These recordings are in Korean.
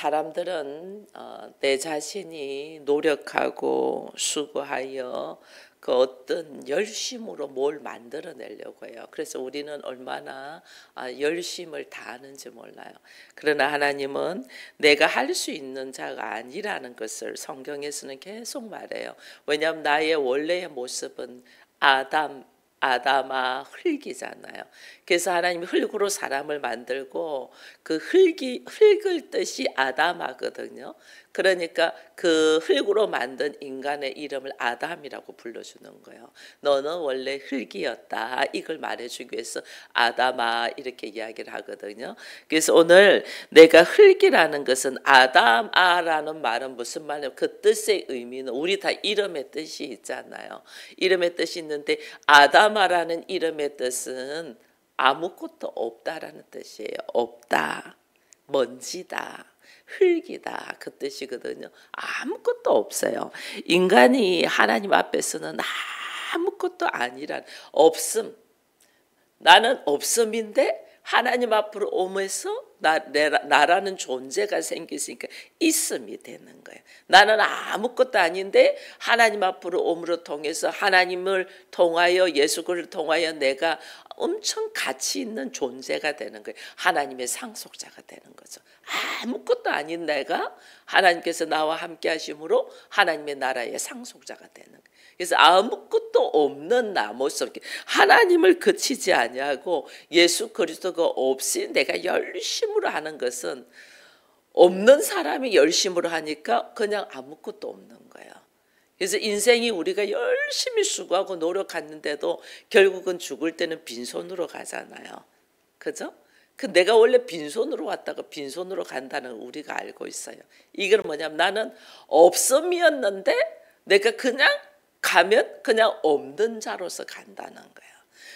사람들은 내 자신이 노력하고 수고하여 그 어떤 열심으로 뭘 만들어내려고 해요. 그래서 우리는 얼마나 열심을 다하는지 몰라요. 그러나 하나님은 내가 할 수 있는 자가 아니라는 것을 성경에서는 계속 말해요. 왜냐하면 나의 원래의 모습은 아담아 흙이잖아요. 그래서 하나님이 흙으로 사람을 만들고 그 흙을 뜻이 아담하거든요. 그러니까 그 흙으로 만든 인간의 이름을 아담이라고 불러주는 거예요. 너는 원래 흙이었다. 이걸 말해주기 위해서 아담아 이렇게 이야기를 하거든요. 그래서 오늘 내가 흙이라는 것은 아담아라는 말은 무슨 말이에요? 그 뜻의 의미는 우리 다 이름의 뜻이 있잖아요. 이름의 뜻이 있는데 아담아라는 이름의 뜻은 아무것도 없다라는 뜻이에요. 없다, 먼지다, 흙이다 그 뜻이거든요. 아무것도 없어요. 인간이 하나님 앞에서는 아무것도 아니란 없음. 나는 없음인데 하나님 앞으로 오면서 나라는 존재가 생겼으니까 있음이 되는 거예요. 나는 아무것도 아닌데 하나님 앞으로 오므로 통해서 하나님을 통하여 예수를 통하여 내가 엄청 가치 있는 존재가 되는 거예요. 하나님의 상속자가 되는 거죠. 아무것도 아닌 내가 하나님께서 나와 함께 하심으로 하나님의 나라의 상속자가 되는 거예요. 그래서 아무것도 없는 나 모습, 하나님을 그치지 아니하고 예수 그리스도가 없이 내가 열심으로 하는 것은 없는 사람이 열심으로 하니까 그냥 아무것도 없는 거예요. 그래서 인생이 우리가 열심히 수고하고 노력했는데도 결국은 죽을 때는 빈손으로 가잖아요. 그죠? 내가 원래 빈손으로 왔다가 빈손으로 간다는 걸 우리가 알고 있어요. 이건 뭐냐면 나는 없음이었는데 내가 그냥 가면 그냥 없는 자로서 간다는 거예요.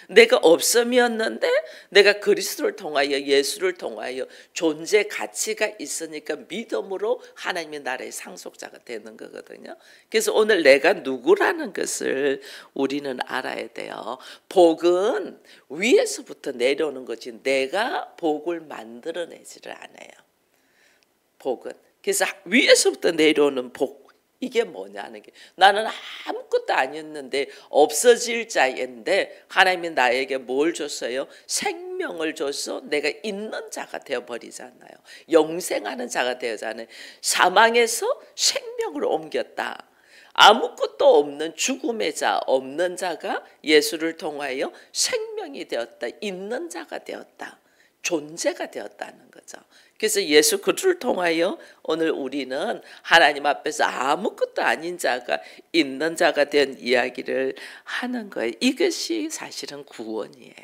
내가 없음이었는데 내가 그리스도를 통하여 예수를 통하여 존재 가치가 있으니까 믿음으로 하나님의 나라의 상속자가 되는 거거든요. 그래서 오늘 내가 누구라는 것을 우리는 알아야 돼요. 복은 위에서부터 내려오는 거지 내가 복을 만들어내지를 않아요. 복은. 그래서 위에서부터 내려오는 복. 이게 뭐냐는 게 나는 아무것도 아니었는데 없어질 자인데 하나님이 나에게 뭘 줬어요? 생명을 줘서 내가 있는 자가 되어버리잖아요. 영생하는 자가 되어잖아요. 사망에서 생명으로 옮겼다. 아무것도 없는 죽음의 자, 없는 자가 예수를 통하여 생명이 되었다. 있는 자가 되었다. 존재가 되었다는 거죠. 그래서 예수 그리스도를 통하여 오늘 우리는 하나님 앞에서 아무것도 아닌 자가 있는 자가 된 이야기를 하는 거예요. 이것이 사실은 구원이에요.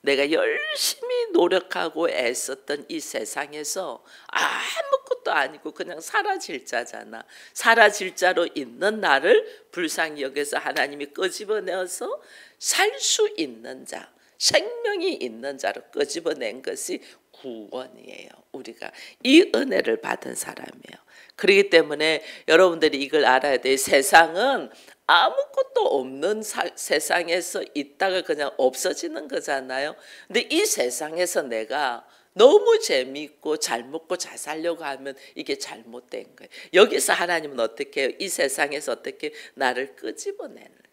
내가 열심히 노력하고 애썼던 이 세상에서 아무것도 아니고 그냥 사라질 자잖아. 사라질 자로 있는 나를 불쌍히 여겨서 하나님이 끄집어내어서 살 수 있는 자, 생명이 있는 자로 끄집어낸 것이 구원이에요. 우리가 이 은혜를 받은 사람이에요. 그렇기 때문에 여러분들이 이걸 알아야 돼요. 세상은 아무것도 없는 세상에서 있다가 그냥 없어지는 거잖아요. 근데 이 세상에서 내가 너무 재미있고 잘 먹고 잘 살려고 하면 이게 잘못된 거예요. 여기서 하나님은 어떻게 해요? 이 세상에서 어떻게 나를 끄집어내는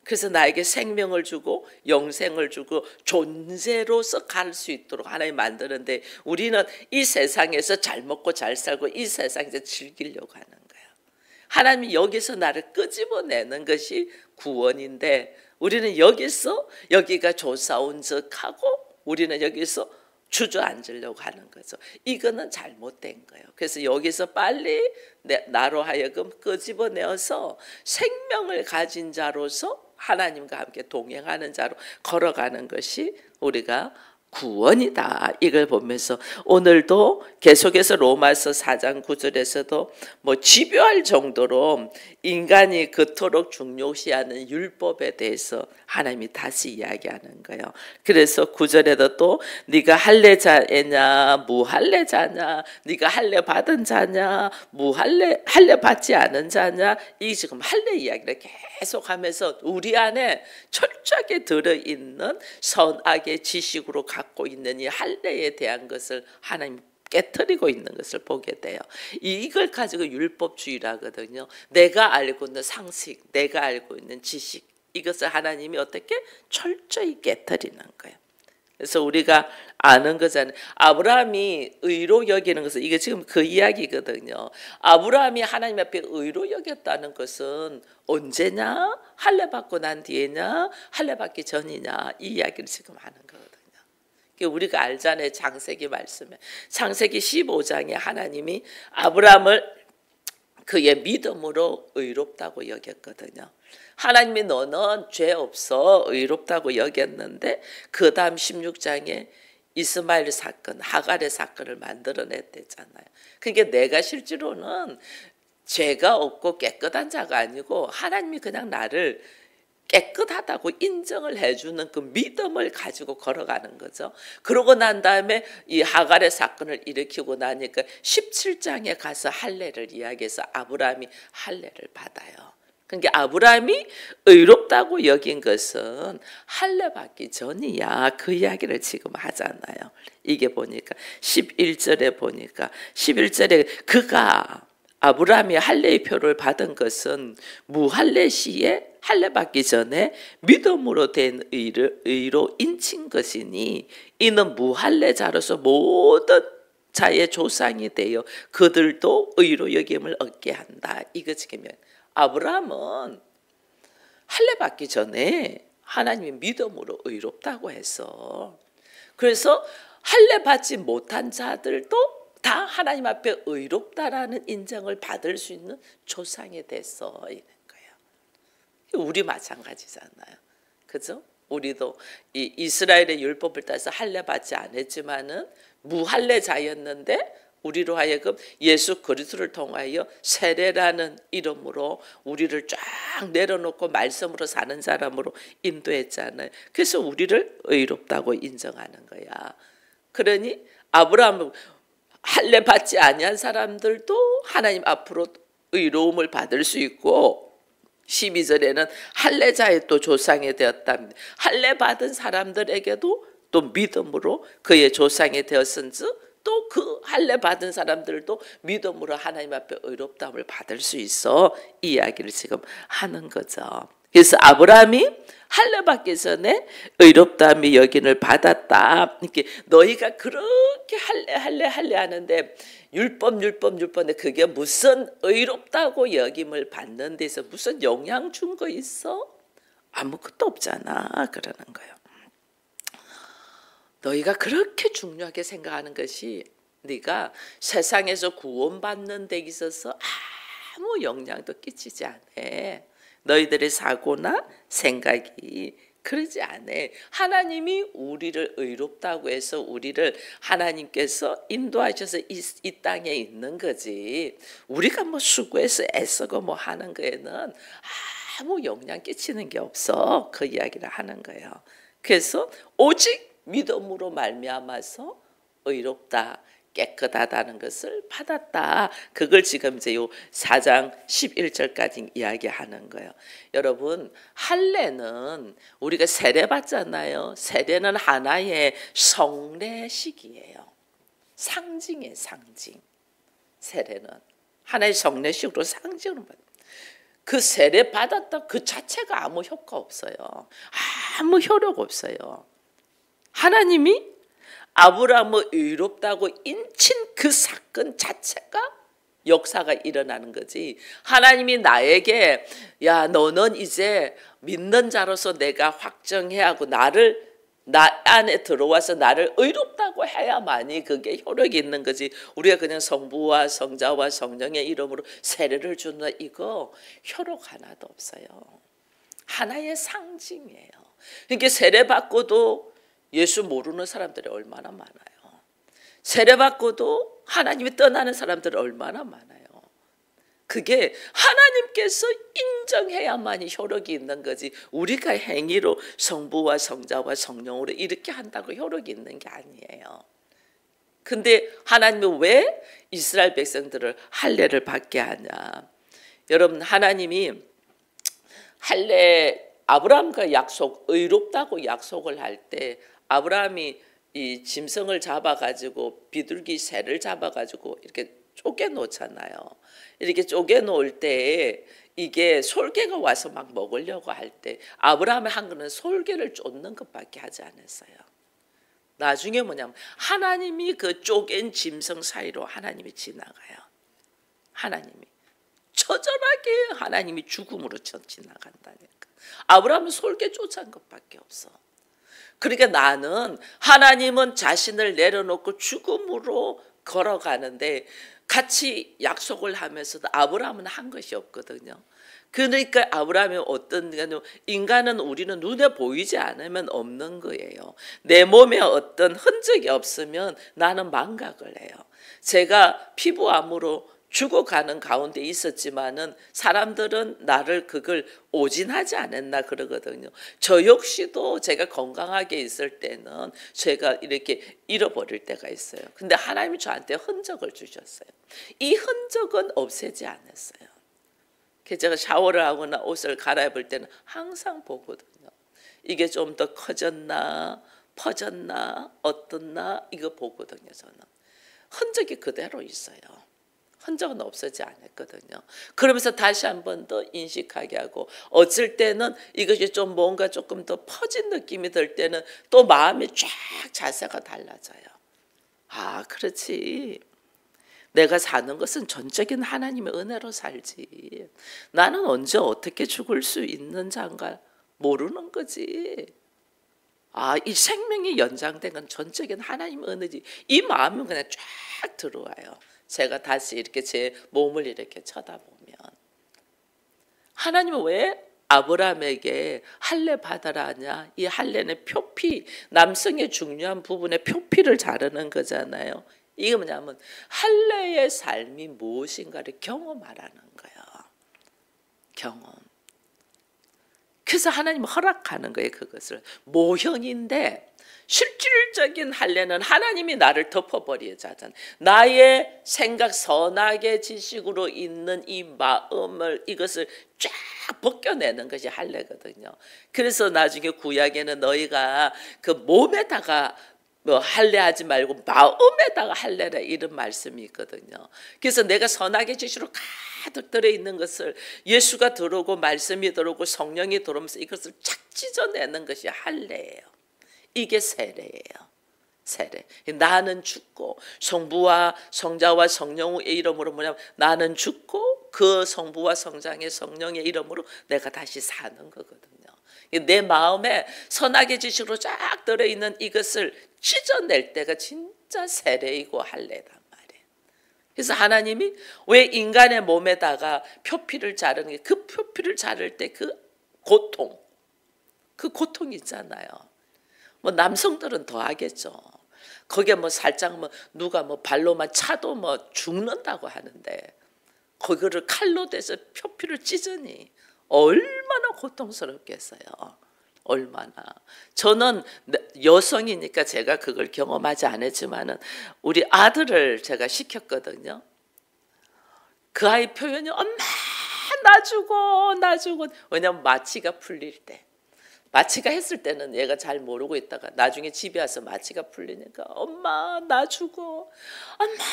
그래서 나에게 생명을 주고 영생을 주고 존재로서 갈 수 있도록 하나님 만드는데 우리는 이 세상에서 잘 먹고 잘 살고 이 세상에서 즐기려고 하는 거예요. 하나님이 여기서 나를 끄집어내는 것이 구원인데 우리는 여기가 좋사온 척하고 우리는 여기서 주저앉으려고 하는 거죠. 이거는 잘못된 거예요. 그래서 여기서 빨리 나로 하여금 끄집어내어서 생명을 가진 자로서 하나님과 함께 동행하는 자로 걸어가는 것이 우리가 구원이다. 이걸 보면서 오늘도 계속해서 로마서 4장 9절에서도 뭐 집요할 정도로 인간이 그토록 중요시하는 율법에 대해서 하나님이 다시 이야기하는 거예요. 그래서 9절에도 또 네가 할례자냐 무할례자냐 네가 할례 받은 자냐 할례 받지 않은 자냐 이 지금 할례 이야기를 계속하면서 우리 안에 철저하게 들어있는 선악의 지식으로 갖고 있는 이 할례에 대한 것을 하나님 깨트리고 있는 것을 보게 돼요. 이걸 가지고 율법주의라거든요. 내가 알고 있는 상식, 내가 알고 있는 지식, 이것을 하나님이 어떻게 철저히 깨트리는 거예요. 그래서 우리가 아는 거잖아요. 아브라함이 의로 여기는 것은 이게 지금 그 이야기거든요. 아브라함이 하나님 앞에 의로 여겼다는 것은 언제냐? 할례 받고 난 뒤에냐? 할례 받기 전이냐? 이 이야기를 지금 하는 거거든요. 우리가 알잖아요. 창세기 말씀에. 창세기 15장에 하나님이 아브라함을 그의 믿음으로 의롭다고 여겼거든요. 하나님이 너는 죄 없어 의롭다고 여겼는데 그 다음 16장에 이스마엘 사건, 하갈의 사건을 만들어냈댔잖아요. 그러니까 내가 실제로는 죄가 없고 깨끗한 자가 아니고 하나님이 그냥 나를 깨끗하다고 인정을 해주는 그 믿음을 가지고 걸어가는 거죠. 그러고 난 다음에 이 하갈의 사건을 일으키고 나니까 17장에 가서 할례를 이야기해서 아브라함이 할례를 받아요. 그러니까 아브라함이 의롭다고 여긴 것은 할례 받기 전이야. 그 이야기를 지금 하잖아요. 이게 보니까 11절에 보니까 11절에 그가 아브라함이 할례의 표를 받은 것은 무할례 시에 할례 받기 전에 믿음으로 된 의로 인친 것이니 이는 무할례자로서 모든 자의 조상이 되어 그들도 의로 여김을 얻게 한다. 이거 지금 아브라함은 할례 받기 전에 하나님이 믿음으로 의롭다고 해서 그래서 할례 받지 못한 자들도 다 하나님 앞에 의롭다라는 인정을 받을 수 있는 조상이 됐어 있는 거예요. 우리 마찬가지잖아요. 그죠? 우리도 이 이스라엘의 율법을 따라서 할례 받지 않았지만은 무할례자였는데 우리로 하여금 예수 그리스도를 통하여 세례라는 이름으로 우리를 쫙 내려놓고 말씀으로 사는 사람으로 인도했잖아요. 그래서 우리를 의롭다고 인정하는 거야. 그러니 아브라함은 할례 받지 아니한 사람들도 하나님 앞으로 의로움을 받을 수 있고 12절에는 할례자의 또 조상이 되었답니다. 할례 받은 사람들에게도 또 믿음으로 그의 조상이 되었은즉 또 그 할례 받은 사람들도 믿음으로 하나님 앞에 의롭다함을 받을 수 있어. 이 이야기를 지금 하는 거죠. 그래서 아브라함이 할례 받기 전에 의롭다함이 여김을 받았다. 이렇게 너희가 그렇게 할례 하는데 율법인데 그게 무슨 의롭다고 여김을 받는 데서 무슨 영향 준 거 있어? 아무것도 없잖아. 그러는 거예요. 너희가 그렇게 중요하게 생각하는 것이 네가 세상에서 구원받는 데 있어서 아무 영향도 끼치지 않아. 너희들의 사고나 생각이 그러지 않아. 하나님이 우리를 의롭다고 해서 우리를 하나님께서 인도하셔서 이 땅에 있는 거지. 우리가 뭐 수고해서 애쓰고 뭐 하는 거에는 아무 영향 끼치는 게 없어. 그 이야기를 하는 거예요. 그래서 오직 믿음으로 말미암아서 의롭다, 깨끗하다는 것을 받았다. 그걸 지금 이제 요 4장 11절까지 이야기하는 거예요. 여러분, 할례는 우리가 세례 받잖아요. 세례는 하나의 성례식이에요. 상징이에요, 상징. 세례는 하나의 성례식으로 상징으로 받아요. 그 세례 받았다 그 자체가 아무 효과 없어요. 아무 효력 없어요. 하나님이 아브라함을 의롭다고 인친 그 사건 자체가 역사가 일어나는 거지. 하나님이 나에게 야 너는 이제 믿는 자로서 내가 확정해야 하고 나 안에 들어와서 나를 의롭다고 해야만이 그게 효력이 있는 거지. 우리가 그냥 성부와 성자와 성령의 이름으로 세례를 준다 이거 효력 하나도 없어요. 하나의 상징이에요. 그러니까 세례 받고도 예수 모르는 사람들이 얼마나 많아요. 세례 받고도 하나님이 떠나는 사람들이 얼마나 많아요. 그게 하나님께서 인정해야만이 효력이 있는 거지. 우리가 행위로 성부와 성자와 성령으로 이렇게 한다고 효력이 있는 게 아니에요. 근데 하나님이 왜 이스라엘 백성들을 할례를 받게 하냐. 여러분 하나님이 할례 아브라함과 약속 의롭다고 약속을 할 때 아브라함이 이 짐승을 잡아가지고 비둘기 새를 잡아가지고 이렇게 쪼개 놓잖아요. 이렇게 쪼개 놓을 때 이게 솔개가 와서 막 먹으려고 할 때 아브라함이 한 거는 솔개를 쫓는 것밖에 하지 않았어요. 나중에 뭐냐면 하나님이 그 쪼갠 짐승 사이로 하나님이 지나가요. 하나님이 처절하게 하나님이 죽음으로 지나간다니까. 아브라함은 솔개 쫓아간 것밖에 없어. 그러니까 나는 하나님은 자신을 내려놓고 죽음으로 걸어가는데 같이 약속을 하면서도 아브라함은 한 것이 없거든요. 그러니까 아브라함이 어떤 인간은 우리는 눈에 보이지 않으면 없는 거예요. 내 몸에 어떤 흔적이 없으면 나는 망각을 해요. 제가 피부암으로 죽어가는 가운데 있었지만은 사람들은 나를 그걸 오진하지 않았나 그러거든요. 저 역시도 제가 건강하게 있을 때는 제가 이렇게 잃어버릴 때가 있어요. 근데 하나님이 저한테 흔적을 주셨어요. 이 흔적은 없애지 않았어요. 그래서 제가 샤워를 하거나 옷을 갈아입을 때는 항상 보거든요. 이게 좀 더 커졌나 퍼졌나 어떻나 이거 보거든요. 저는 흔적이 그대로 있어요. 흔적은 없어지지 않았거든요. 그러면서 다시 한 번 더 인식하게 하고 어쩔 때는 이것이 좀 뭔가 조금 더 퍼진 느낌이 들 때는 또 마음이 쫙 자세가 달라져요. 아, 그렇지. 내가 사는 것은 전적인 하나님의 은혜로 살지. 나는 언제 어떻게 죽을 수 있는 자인가 모르는 거지. 아, 이 생명이 연장된 건 전적인 하나님의 은혜지. 이 마음은 그냥 쫙 들어와요. 제가 다시 이렇게 제 몸을 이렇게 쳐다보면 하나님은 왜 아브라함에게 할례 받아라 하냐? 이 할례는 표피, 남성의 중요한 부분에 표피를 자르는 거잖아요. 이게 뭐냐면 할례의 삶이 무엇인가를 경험하라는 거예요. 경험. 그래서 하나님은 허락하는 거예요. 그것을 모형인데 실질적인 할례는 하나님이 나를 덮어버리자잖아요. 나의 생각 선악의 지식으로 있는 이 마음을 이것을 쫙 벗겨내는 것이 할례거든요. 그래서 나중에 구약에는 너희가 그 몸에다가 뭐 할례하지 말고 마음에다가 할례라 이런 말씀이 있거든요. 그래서 내가 선악의 지식으로 가득 들어있는 것을 예수가 들어오고 말씀이 들어오고 성령이 들어오면서 이것을 착 찢어내는 것이 할례예요. 이게 세례예요. 세례. 나는 죽고 성부와 성자와 성령의 이름으로 뭐냐면 나는 죽고 그 성부와 성장의 성령의 이름으로 내가 다시 사는 거거든요. 내 마음에 선악의 지식으로 쫙 들어있는 이것을 찢어낼 때가 진짜 세례이고 할례단 말이에요. 그래서 하나님이 왜 인간의 몸에다가 표피를 자르는 게 그 표피를 자를 때 그 고통 있잖아요. 뭐 남성들은 더 하겠죠. 거기에 뭐 살짝 뭐 누가 뭐 발로만 차도 뭐 죽는다고 하는데 거기를 칼로 대서 표피를 찢으니 얼마나 고통스럽겠어요. 얼마나. 저는 여성이니까 제가 그걸 경험하지 않았지만은 우리 아들을 제가 시켰거든요. 그 아이 표현이 엄마 나 죽어. 왜냐면 마취가 풀릴 때. 마취가 했을 때는 얘가 잘 모르고 있다가 나중에 집에 와서 마취가 풀리니까 엄마 나 죽어. 엄마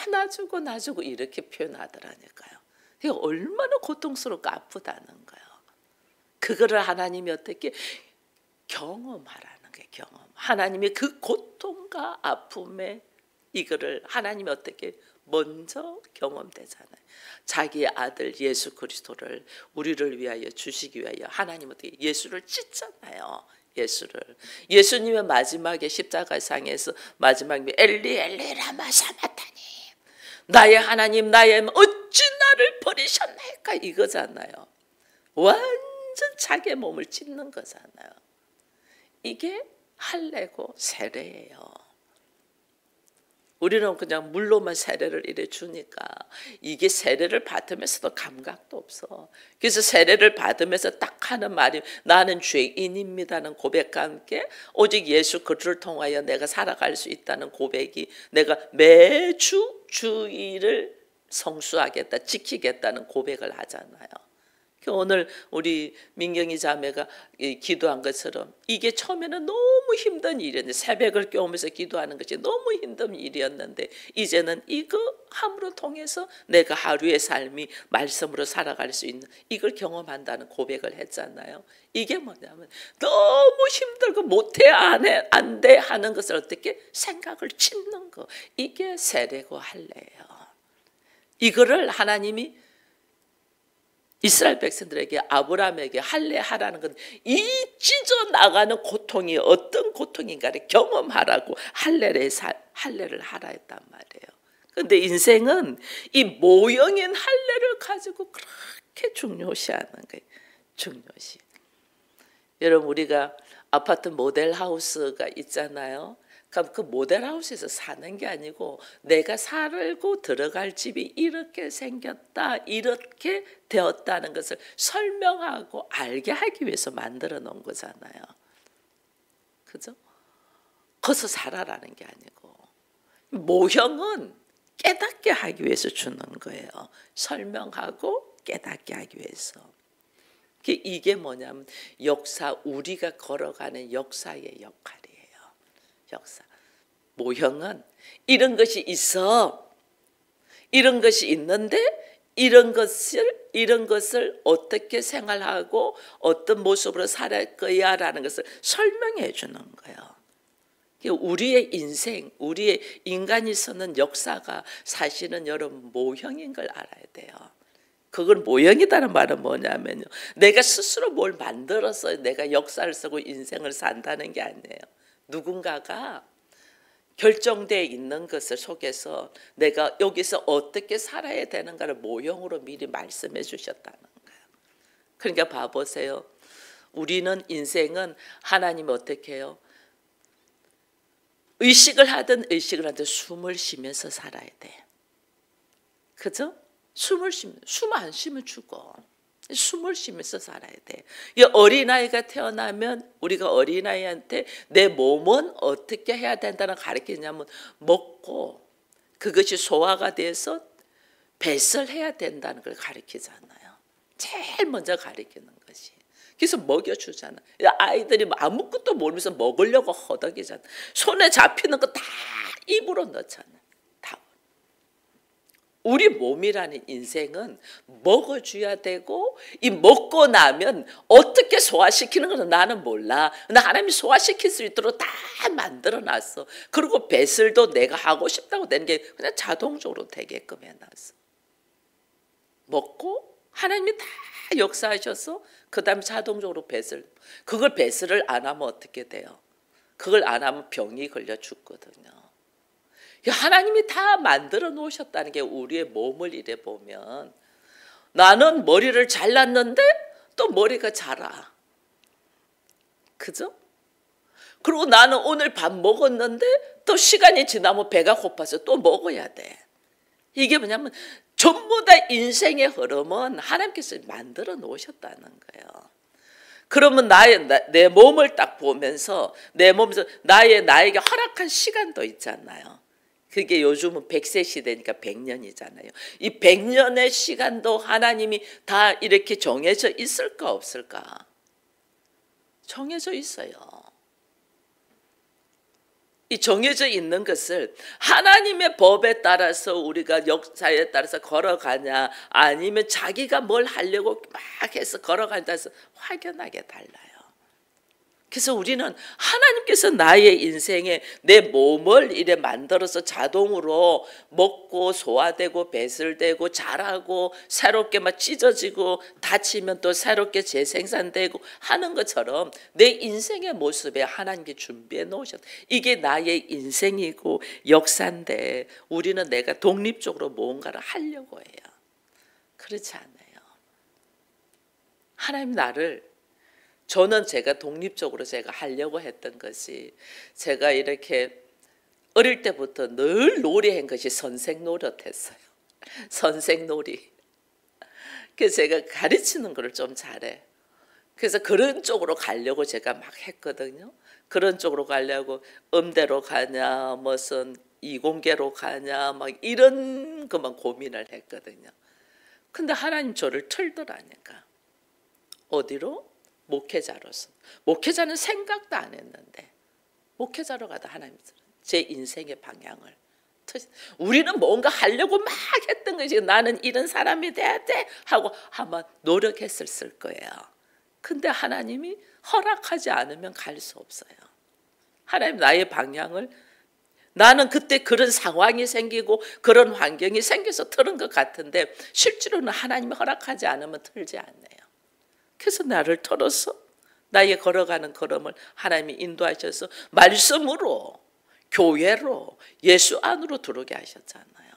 나 죽어 이렇게 표현하더라니까요. 이게 얼마나 고통스럽고 아프다는 거예요. 그거를 하나님이 어떻게 경험하라는 거예요. 경험. 하나님이 그 고통과 아픔에 이거를 하나님이 어떻게 먼저 경험되잖아요. 자기의 아들 예수 그리스도를 우리를 위하여 주시기 위하여 하나님 어떻게 예수를 찢잖아요. 예수님의 마지막에 십자가상에서 마지막에 엘리 엘리 라마 사마타니 나의 하나님 어찌 나를 버리셨나이까 이거잖아요. 완전 자기의 몸을 찢는 거잖아요. 이게 할례고 세례예요. 우리는 그냥 물로만 세례를 이래 주니까 이게 세례를 받으면서도 감각도 없어. 그래서 세례를 받으면서 딱 하는 말이 나는 죄인입니다는 고백과 함께 오직 예수 그리스도를 통하여 내가 살아갈 수 있다는 고백이 내가 매주 주일을 성수하겠다 지키겠다는 고백을 하잖아요. 오늘 우리 민경이 자매가 기도한 것처럼 이게 처음에는 너무 힘든 일이었는데 새벽을 깨우면서 기도하는 것이 너무 힘든 일이었는데 이제는 이거 함으로 통해서 내가 하루의 삶이 말씀으로 살아갈 수 있는 이걸 경험한다는 고백을 했잖아요. 이게 뭐냐면 너무 힘들고 못해 안 돼 하는 것을 어떻게 생각을 짓는 거, 이게 세례고 할례예요. 이거를 하나님이 이스라엘 백성들에게 아브라함에게 할례하라는 건 이 찢어 나가는 고통이 어떤 고통인가를 경험하라고 할례를 하라 했단 말이에요. 그런데 인생은 이 모형인 할례를 가지고 그렇게 중요시하는 거예요. 중요시. 여러분 우리가 아파트 모델하우스가 있잖아요. 그럼 그 모델하우스에서 사는 게 아니고 내가 살고 들어갈 집이 이렇게 생겼다, 이렇게 되었다는 것을 설명하고 알게 하기 위해서 만들어 놓은 거잖아요. 그죠? 거기서 살아라는 게 아니고 모형은 깨닫게 하기 위해서 주는 거예요. 설명하고 깨닫게 하기 위해서. 이게 뭐냐면 역사, 우리가 걸어가는 역사의 역할이에요. 역사. 모형은 이런 것이 있어. 이런 것이 있는데 이런 것을 어떻게 생활하고 어떤 모습으로 살 거야라는 것을 설명해 주는 거예요. 우리의 인생, 우리의 인간이 서는 역사가 사실은 여러분 모형인 걸 알아야 돼요. 그걸 모형이다는 말은 뭐냐면요. 내가 스스로 뭘 만들어서 내가 역사를 쓰고 인생을 산다는 게 아니에요. 누군가가 결정되어 있는 것을 속에서 내가 여기서 어떻게 살아야 되는가를 모형으로 미리 말씀해 주셨다는 거예요. 그러니까 봐보세요. 우리는 인생은 하나님이 어떻게 해요? 의식을 하든 숨을 쉬면서 살아야 돼. 그죠? 숨 안 쉬면 죽어. 숨을 쉬면서 살아야 돼. 이 어린아이가 태어나면 우리가 어린아이한테 내 몸은 어떻게 해야 된다는 가르치냐면 먹고 그것이 소화가 돼서 배설해야 된다는 걸 가르치잖아요. 제일 먼저 가르치는 것이. 그래서 먹여주잖아. 아이들이 아무것도 모르면서 먹으려고 허덕이잖아. 손에 잡히는 거 다 입으로 넣잖아. 우리 몸이라는 인생은 먹어줘야 되고 이 먹고 나면 어떻게 소화시키는 건 나는 몰라. 근데 하나님이 소화시킬 수 있도록 다 만들어놨어. 그리고 배설도 내가 하고 싶다고 되는 게 그냥 자동적으로 되게끔 해놨어. 먹고 하나님이 다 역사하셔서 그 다음에 자동적으로 배설. 그걸 배설을 안 하면 어떻게 돼요? 그걸 안 하면 병이 걸려 죽거든요. 하나님이 다 만들어 놓으셨다는 게 우리의 몸을 이래 보면 나는 머리를 잘랐는데 또 머리가 자라. 그죠? 그리고 나는 오늘 밥 먹었는데 또 시간이 지나면 배가 고파서 또 먹어야 돼. 이게 뭐냐면 전부 다 인생의 흐름은 하나님께서 만들어 놓으셨다는 거예요. 그러면 내 몸을 딱 보면서 내 몸에서 나에게 허락한 시간도 있잖아요. 그게 요즘은 100세 시대니까 100년이잖아요. 이 100년의 시간도 하나님이 다 이렇게 정해져 있을까 없을까? 정해져 있어요. 이 정해져 있는 것을 하나님의 법에 따라서 우리가 역사에 따라서 걸어가냐 아니면 자기가 뭘 하려고 막 해서 걸어가냐에 따라서 확연하게 달라요. 그래서 우리는 하나님께서 나의 인생에 내 몸을 이래 만들어서 자동으로 먹고 소화되고 배설되고 자라고 새롭게 막 찢어지고 다치면 또 새롭게 재생산되고 하는 것처럼 내 인생의 모습에 하나님께 준비해 놓으셨다. 이게 나의 인생이고 역사인데 우리는 내가 독립적으로 뭔가를 하려고 해요. 그렇지 않아요. 하나님 저는 제가 독립적으로 제가 하려고 했던 것이 제가 이렇게 어릴 때부터 늘 놀이한 것이 선생 노릇했어요. 선생놀이. 그래서 제가 가르치는 걸 좀 잘해. 그래서 그런 쪽으로 가려고 제가 막 했거든요. 그런 쪽으로 가려고 음대로 가냐 무슨 이공계로 가냐 막 이런 것만 고민을 했거든요. 근데 하나님 저를 틀더라니까. 어디로? 목회자로서. 목회자는 생각도 안 했는데 목회자로 가다 하나님이 제 인생의 방향을, 우리는 뭔가 하려고 막 했던 거지. 나는 이런 사람이 돼야 돼 하고 아마 노력했을 거예요. 근데 하나님이 허락하지 않으면 갈 수 없어요. 하나님 나의 방향을, 나는 그때 그런 상황이 생기고 그런 환경이 생겨서 틀은 것 같은데 실제로는 하나님이 허락하지 않으면 틀지 않네요. 그래서 나를 틀어서 나의 걸어가는 걸음을 하나님이 인도하셔서 말씀으로, 교회로, 예수 안으로 들어오게 하셨잖아요.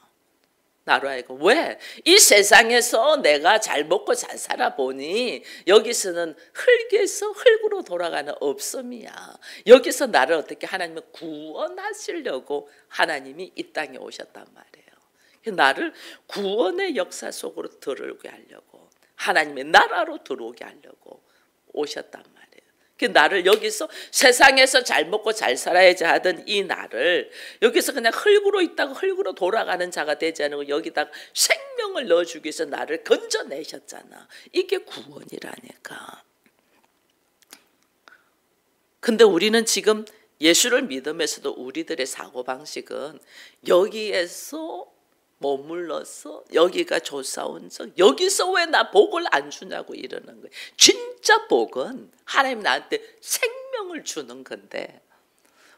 나로 하여금. 왜? 이 세상에서 내가 잘 먹고 잘 살아보니 여기서는 흙에서 흙으로 돌아가는 없음이야. 여기서 나를 어떻게 하나님은 구원하시려고 하나님이 이 땅에 오셨단 말이에요. 나를 구원의 역사 속으로 들어오게 하려고, 하나님의 나라로 들어오게 하려고 오셨단 말이에요. 나를 여기서 세상에서 잘 먹고 잘 살아야지 하던 이 나를 여기서 그냥 흙으로 있다가 흙으로 돌아가는 자가 되지 않고 여기다가 생명을 넣어주기 위해서 나를 건져내셨잖아. 이게 구원이라니까. 근데 우리는 지금 예수를 믿으면서도 우리들의 사고방식은 여기에서 머물러서 여기가 좋사온 적, 여기서 왜 나 복을 안 주냐고 이러는 거예요. 진짜 복은 하나님 나한테 생명을 주는 건데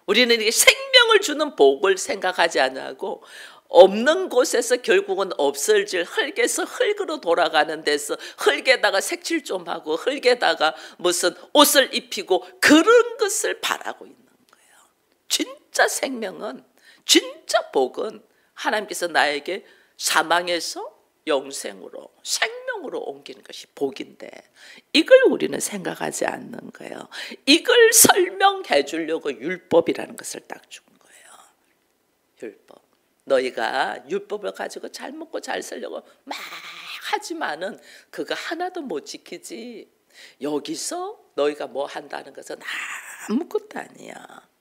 우리는 이게 생명을 주는 복을 생각하지 않고 없는 곳에서 결국은 없어질 흙에서 흙으로 돌아가는 데서 흙에다가 색칠 좀 하고 흙에다가 무슨 옷을 입히고 그런 것을 바라고 있는 거예요. 진짜 생명은, 진짜 복은 하나님께서 나에게 사망에서 영생으로, 생명으로 옮기는 것이 복인데 이걸 우리는 생각하지 않는 거예요. 이걸 설명해 주려고 율법이라는 것을 딱 준 거예요. 율법. 너희가 율법을 가지고 잘 먹고 잘 살려고 막 하지만은 그거 하나도 못 지키지. 여기서 너희가 뭐 한다는 것은 아무것도 아니야.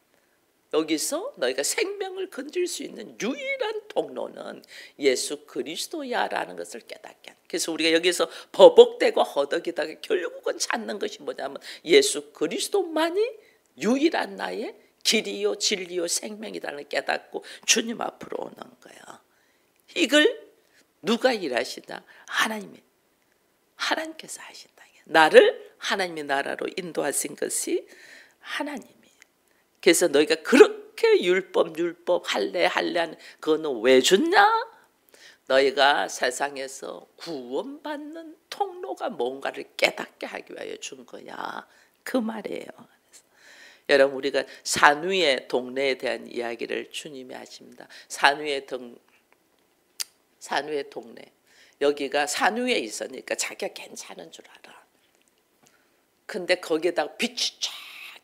여기서 너희가 생명을 건질 수 있는 유일한 통로는 예수 그리스도야라는 것을 깨닫게 하는. 그래서 우리가 여기서 버벅대고 허덕이다가 결국은 찾는 것이 뭐냐면 예수 그리스도만이 유일한 나의 길이요 진리요 생명이라는 깨닫고 주님 앞으로 오는 거예요. 이걸 누가 일하시나? 하나님께서 하신다. 나를 하나님의 나라로 인도하신 것이 하나님. 그래서 너희가 그렇게 율법 할래 하는 그거는 왜 줬냐? 너희가 세상에서 구원받는 통로가 뭔가를 깨닫게 하기 위하여 준 거야. 그 말이에요. 여러분 우리가 산위의 동네에 대한 이야기를 주님이 하십니다. 산위의 동네. 여기가 산위에 있으니까 자기가 괜찮은 줄 알아. 근데 거기에다가 빛이 쫙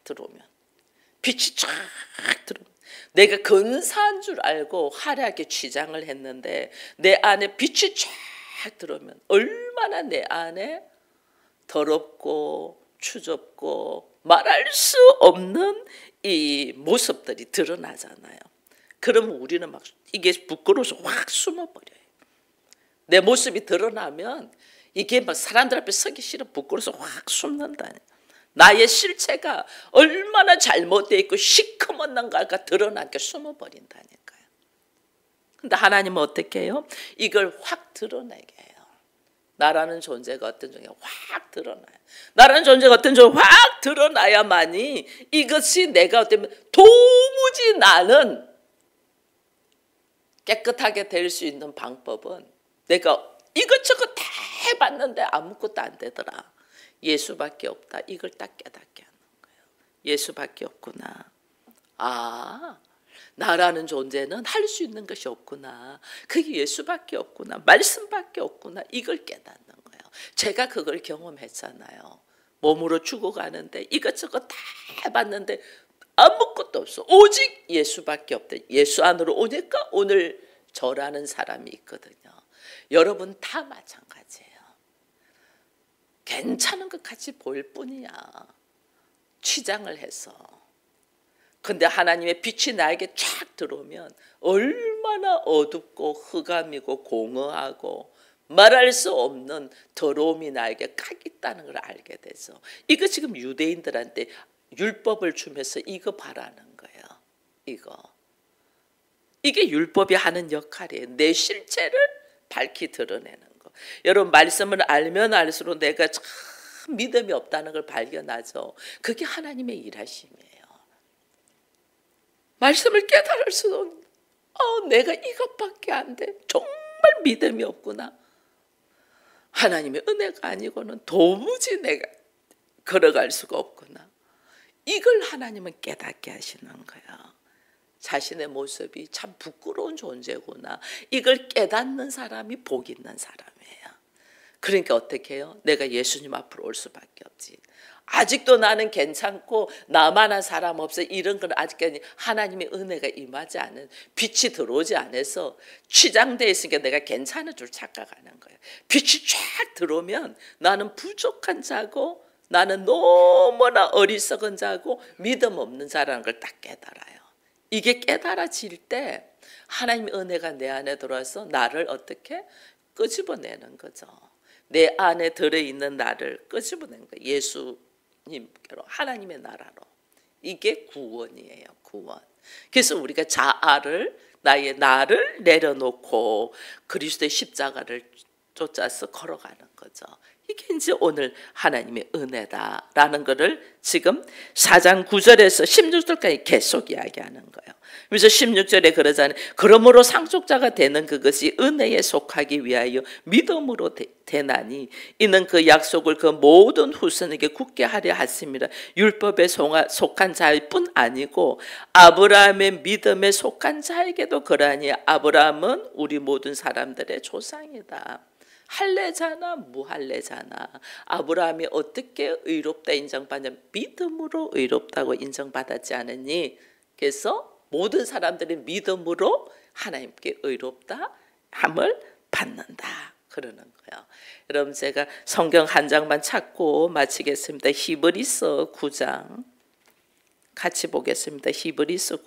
들어오면 내가 근사한 줄 알고 화려하게 취장을 했는데 내 안에 빛이 쫙 들어오면 얼마나 내 안에 더럽고 추접고 말할 수 없는 이 모습들이 드러나잖아요. 그러면 우리는 막 이게 부끄러워서 확 숨어버려요. 내 모습이 드러나면 이게 막 사람들 앞에 서기 싫어 부끄러워서 확 숨는다니. 나의 실체가 얼마나 잘못되어 있고 시커먼는가가 드러나게 숨어버린다니까요. 근데 하나님은 어떻게 해요? 이걸 확 드러내게 해요. 나라는 존재가 어떤 존재가 확 드러나요. 나라는 존재가 어떤 존재가 확 드러나야만이 이것이 내가 어쩌면 도무지 나는 깨끗하게 될 수 있는 방법은 내가 이것저것 다 해봤는데 아무것도 안 되더라. 예수밖에 없다. 이걸 딱 깨닫게 하는 거예요. 예수밖에 없구나. 아, 나라는 존재는 할 수 있는 것이 없구나. 그게 예수밖에 없구나. 말씀밖에 없구나. 이걸 깨닫는 거예요. 제가 그걸 경험했잖아요. 몸으로 죽어가는데 이것저것 다 해봤는데 아무것도 없어. 오직 예수밖에 없다. 예수 안으로 오니까 오늘 저라는 사람이 있거든요. 여러분 다 마찬가지예요. 괜찮은 것 같이 보일 뿐이야. 취장을 해서. 근데 하나님의 빛이 나에게 쫙 들어오면 얼마나 어둡고 흑암이고 공허하고 말할 수 없는 더러움이 나에게 각 있다는 걸 알게 돼서 이거 지금 유대인들한테 율법을 주면서 이거 바라는 거예요. 이게 율법이 하는 역할이에요. 내 실체를 밝히 드러내는 거. 여러분 말씀을 알면 알수록 내가 참 믿음이 없다는 걸 발견하죠. 그게 하나님의 일하심이에요. 말씀을 깨달을수록 내가 이것밖에 안 돼. 정말 믿음이 없구나. 하나님의 은혜가 아니고는 도무지 내가 걸어갈 수가 없구나. 이걸 하나님은 깨닫게 하시는 거야. 자신의 모습이 참 부끄러운 존재구나. 이걸 깨닫는 사람이 복 있는 사람이에요. 그러니까 어떻게 해요? 내가 예수님 앞으로 올 수밖에 없지. 아직도 나는 괜찮고 나만한 사람 없어. 이런 건 아직까지 하나님의 은혜가 임하지 않은, 빛이 들어오지 않아서 취장되어 있으니까 내가 괜찮은 줄 착각하는 거예요. 빛이 쫙 들어오면 나는 부족한 자고 나는 너무나 어리석은 자고 믿음 없는 자라는 걸 딱 깨달아요. 이게 깨달아질 때 하나님의 은혜가 내 안에 들어와서 나를 어떻게 끄집어내는 거죠. 내 안에 들어있는 나를 끄집어내는 거예요. 예수님께로, 하나님의 나라로. 이게 구원이에요. 구원. 그래서 우리가 자아를, 나의 나를 내려놓고 그리스도의 십자가를 쫓아서 걸어가는 거죠. 이게 이제 오늘 하나님의 은혜다라는 것을 지금 4장 9절에서 16절까지 계속 이야기하는 거예요. 그래서 16절에 그러잖아요. 그러므로 상속자가 되는 그것이 은혜에 속하기 위하여 믿음으로 되나니 이는 그 약속을 그 모든 후손에게 굳게 하려 하심이라. 율법에 속한 자일 뿐 아니고 아브라함의 믿음에 속한 자에게도 그러하니 아브라함은 우리 모든 사람들의 조상이다. 할례자나 무할례자나 아브라함이 어떻게 의롭다 인정받냐면 믿음으로 의롭다고 인정받았지 않으니, 그래서 모든 사람들이 믿음으로 하나님께 의롭다 함을 받는다 그러는 거예요. 여러분 제가 성경 한 장만 찾고 마치겠습니다. 히브리서 9장 같이 보겠습니다. 히브리서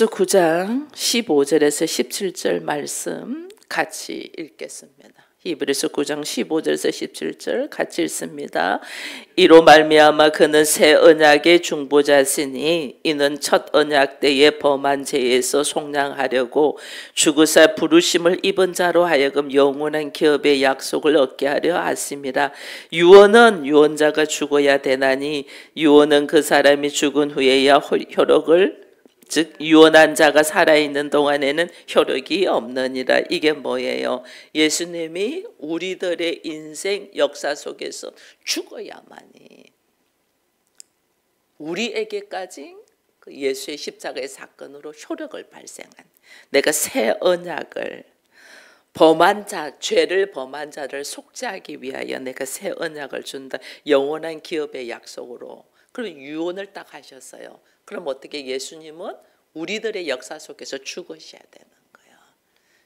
9장 15절에서 17절 말씀 같이 읽겠습니다. 히브리서 9장 15절에서 17절 같이 읽습니다. 이로 말미암아 그는 새 언약의 중보자시니 이는 첫 언약 때에 범한 죄에서 속량하려고 죽으사 부르심을 입은 자로 하여금 영원한 기업의 약속을 얻게 하려 하심이라. 유언은 유언자가 죽어야 되나니 유언은 그 사람이 죽은 후에야 효력을, 즉 유언한 자가 살아있는 동안에는 효력이 없느니라. 이게 뭐예요? 예수님이 우리들의 인생 역사 속에서 죽어야만이 우리에게까지 그 예수의 십자가의 사건으로 효력을 발생한, 내가 새 언약을 범한 자, 죄를 범한 자를 속죄하기 위하여 내가 새 언약을 준다. 영원한 기업의 약속으로. 그리고 유언을 딱 하셨어요. 그럼 어떻게 예수님은 우리들의 역사 속에서 죽으셔야 되는 거예요.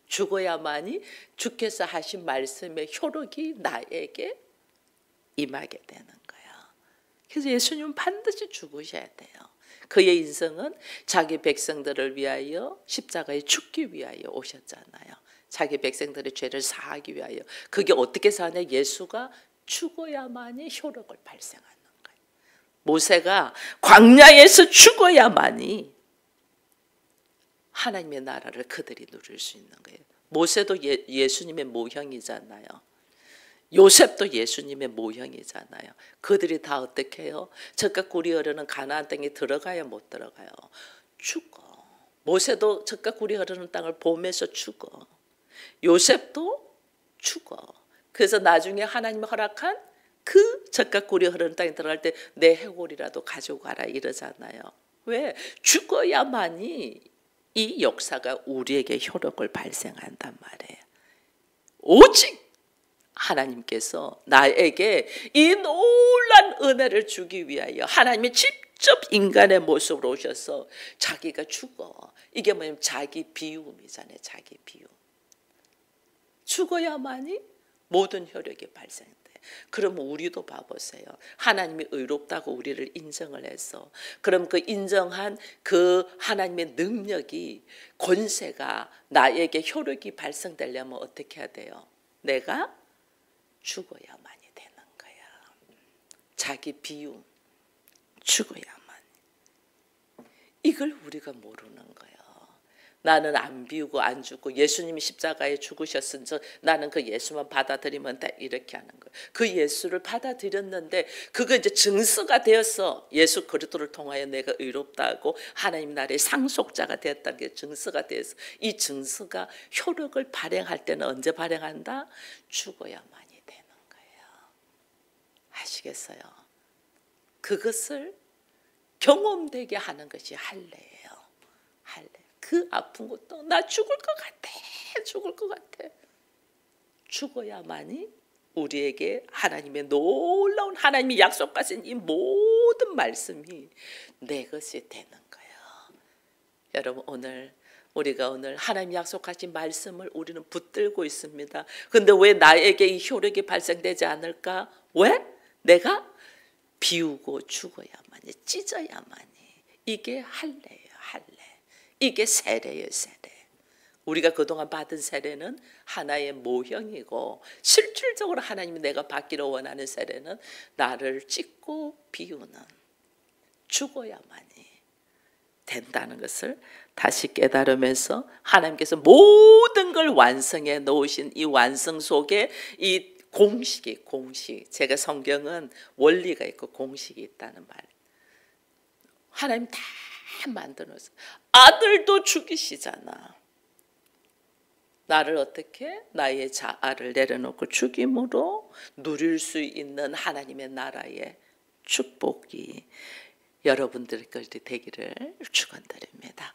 죽어야만이 주께서 하신 말씀의 효력이 나에게 임하게 되는 거예요. 그래서 예수님은 반드시 죽으셔야 돼요. 그의 인생은 자기 백성들을 위하여 십자가에 죽기 위하여 오셨잖아요. 자기 백성들의 죄를 사하기 위하여. 그게 어떻게 사냐? 예수가 죽어야만이 효력을 발생하는 거예요. 모세가 광야에서 죽어야만이 하나님의 나라를 그들이 누릴 수 있는 거예요. 모세도 예수님의 모형이잖아요. 요셉도 예수님의 모형이잖아요. 그들이 다 어떻게 해요? 젖과 꿀이 흐르는 가나안 땅에 들어가야 못 들어가요. 죽어. 모세도 젖과 꿀이 흐르는 땅을 보면서 죽어. 요셉도 죽어. 그래서 나중에 하나님이 허락한 그 젖과 꿀이 흐르는 땅에 들어갈 때 내 해골이라도 가지고 가라 이러잖아요. 왜? 죽어야만이 이 역사가 우리에게 효력을 발생한단 말이에요. 오직 하나님께서 나에게 이 놀란 은혜를 주기 위하여 하나님이 직접 인간의 모습으로 오셔서 자기가 죽어. 이게 뭐냐면 자기 비움이잖아요. 자기 비움. 죽어야만이 모든 효력이 발생돼. 그러면 우리도 봐보세요. 하나님이 의롭다고 우리를 인정을 해서 그럼 그 인정한 그 하나님의 능력이 권세가 나에게 효력이 발생되려면 어떻게 해야 돼요? 내가 죽어야만이 되는 거야. 자기 비움, 죽어야만. 이걸 우리가 모르는 거예요. 나는 안 비우고 안 죽고 예수님이 십자가에 죽으셨은즉 나는 그 예수만 받아들이면 돼. 이렇게 하는 거예요. 그 예수를 받아들였는데 그거 이제 증서가 되었어. 예수 그리스도를 통하여 내가 의롭다고 하나님 나라의 상속자가 되었다는 게 증서가 되어서 이 증서가 효력을 발행할 때는 언제 발행한다? 죽어야만이 되는 거예요. 아시겠어요? 그것을 경험되게 하는 것이 할례예요. 할례. 그 아픈 것도 나 죽을 것 같아. 죽을 것 같아. 죽어야만이 우리에게 하나님의 놀라운 하나님이 약속하신 이 모든 말씀이 내 것이 되는 거예요. 여러분 우리가 오늘 하나님 약속하신 말씀을 우리는 붙들고 있습니다. 근데 왜 나에게 이 효력이 발생되지 않을까? 왜? 내가 비우고 죽어야만이, 찢어야만이. 이게 할례예요. 할례. 이게 세례예요. 세례. 우리가 그동안 받은 세례는 하나의 모형이고 실질적으로 하나님이 내가 받기를 원하는 세례는 나를 찢고 비우는, 죽어야만이 된다는 것을 다시 깨달으면서 하나님께서 모든 걸 완성해 놓으신 이 완성 속에 이 공식. 제가 성경은 원리가 있고 공식이 있다는 말. 하나님 다 만들어서 아들도 죽이시잖아. 나를 어떻게? 나의 자아를 내려놓고 죽임으로 누릴 수 있는 하나님의 나라의 축복이 여러분들 되기를 축원드립니다.